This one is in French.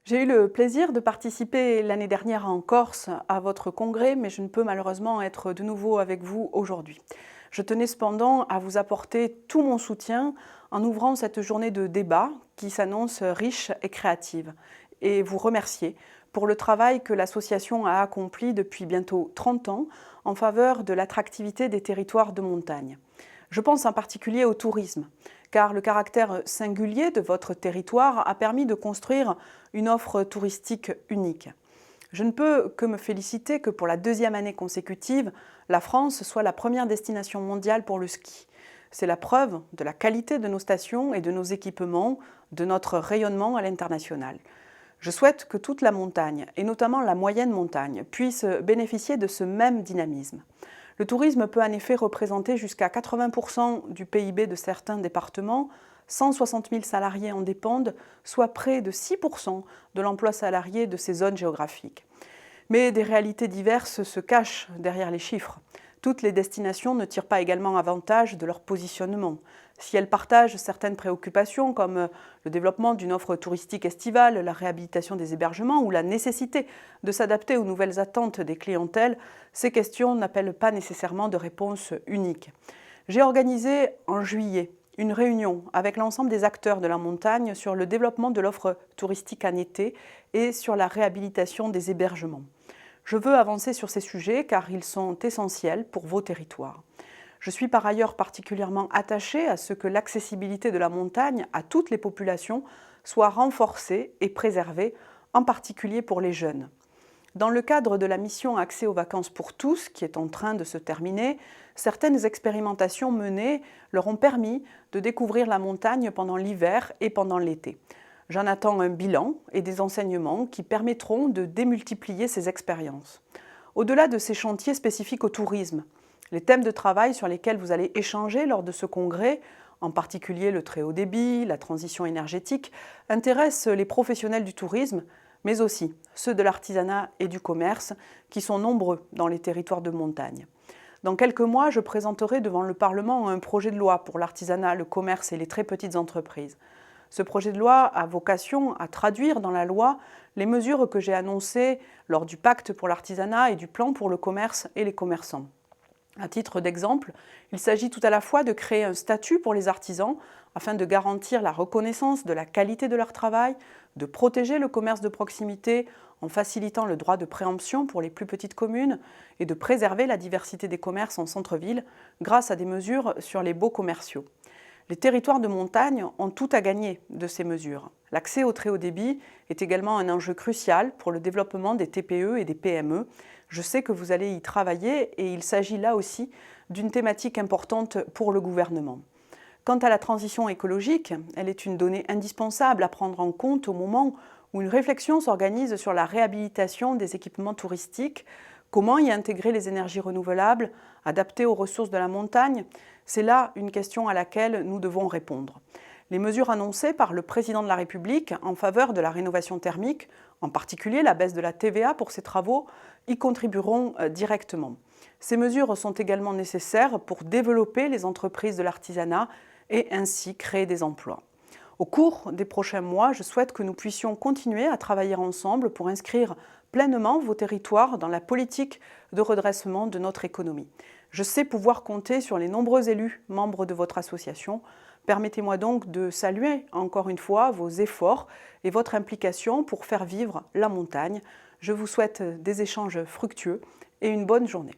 J'ai eu le plaisir de participer l'année dernière en Corse à votre congrès, mais je ne peux malheureusement être de nouveau avec vous aujourd'hui. Je tenais cependant à vous apporter tout mon soutien en ouvrant cette journée de débat qui s'annonce riche et créative, et vous remercier pour le travail que l'association a accompli depuis bientôt 30 ans en faveur de l'attractivité des territoires de montagne. Je pense en particulier au tourisme, car le caractère singulier de votre territoire a permis de construire une offre touristique unique. Je ne peux que me féliciter que pour la deuxième année consécutive, la France soit la première destination mondiale pour le ski. C'est la preuve de la qualité de nos stations et de nos équipements, de notre rayonnement à l'international. Je souhaite que toute la montagne, et notamment la moyenne montagne, puisse bénéficier de ce même dynamisme. Le tourisme peut en effet représenter jusqu'à 80% du PIB de certains départements, 160 000 salariés en dépendent, soit près de 6% de l'emploi salarié de ces zones géographiques. Mais des réalités diverses se cachent derrière les chiffres. Toutes les destinations ne tirent pas également avantage de leur positionnement. Si elles partagent certaines préoccupations comme le développement d'une offre touristique estivale, la réhabilitation des hébergements ou la nécessité de s'adapter aux nouvelles attentes des clientèles, ces questions n'appellent pas nécessairement de réponse unique. J'ai organisé en juillet une réunion avec l'ensemble des acteurs de la montagne sur le développement de l'offre touristique en été et sur la réhabilitation des hébergements. Je veux avancer sur ces sujets car ils sont essentiels pour vos territoires. Je suis par ailleurs particulièrement attachée à ce que l'accessibilité de la montagne à toutes les populations soit renforcée et préservée, en particulier pour les jeunes. Dans le cadre de la mission Accès aux vacances pour tous, qui est en train de se terminer, certaines expérimentations menées leur ont permis de découvrir la montagne pendant l'hiver et pendant l'été. J'en attends un bilan et des enseignements qui permettront de démultiplier ces expériences. Au-delà de ces chantiers spécifiques au tourisme, les thèmes de travail sur lesquels vous allez échanger lors de ce congrès, en particulier le très haut débit, la transition énergétique, intéressent les professionnels du tourisme, mais aussi ceux de l'artisanat et du commerce, qui sont nombreux dans les territoires de montagne. Dans quelques mois, je présenterai devant le Parlement un projet de loi pour l'artisanat, le commerce et les très petites entreprises. Ce projet de loi a vocation à traduire dans la loi les mesures que j'ai annoncées lors du pacte pour l'artisanat et du plan pour le commerce et les commerçants. À titre d'exemple, il s'agit tout à la fois de créer un statut pour les artisans afin de garantir la reconnaissance de la qualité de leur travail, de protéger le commerce de proximité en facilitant le droit de préemption pour les plus petites communes et de préserver la diversité des commerces en centre-ville grâce à des mesures sur les baux commerciaux. Les territoires de montagne ont tout à gagner de ces mesures. L'accès au très haut débit est également un enjeu crucial pour le développement des TPE et des PME. Je sais que vous allez y travailler et il s'agit là aussi d'une thématique importante pour le gouvernement. Quant à la transition écologique, elle est une donnée indispensable à prendre en compte au moment où une réflexion s'organise sur la réhabilitation des équipements touristiques. Comment y intégrer les énergies renouvelables, adaptées aux ressources de la montagne? C'est là une question à laquelle nous devons répondre. Les mesures annoncées par le président de la République en faveur de la rénovation thermique, en particulier la baisse de la TVA pour ces travaux, y contribueront directement. Ces mesures sont également nécessaires pour développer les entreprises de l'artisanat et ainsi créer des emplois. Au cours des prochains mois, je souhaite que nous puissions continuer à travailler ensemble pour inscrire pleinement vos territoires dans la politique de redressement de notre économie. Je sais pouvoir compter sur les nombreux élus membres de votre association. Permettez-moi donc de saluer encore une fois vos efforts et votre implication pour faire vivre la montagne. Je vous souhaite des échanges fructueux et une bonne journée.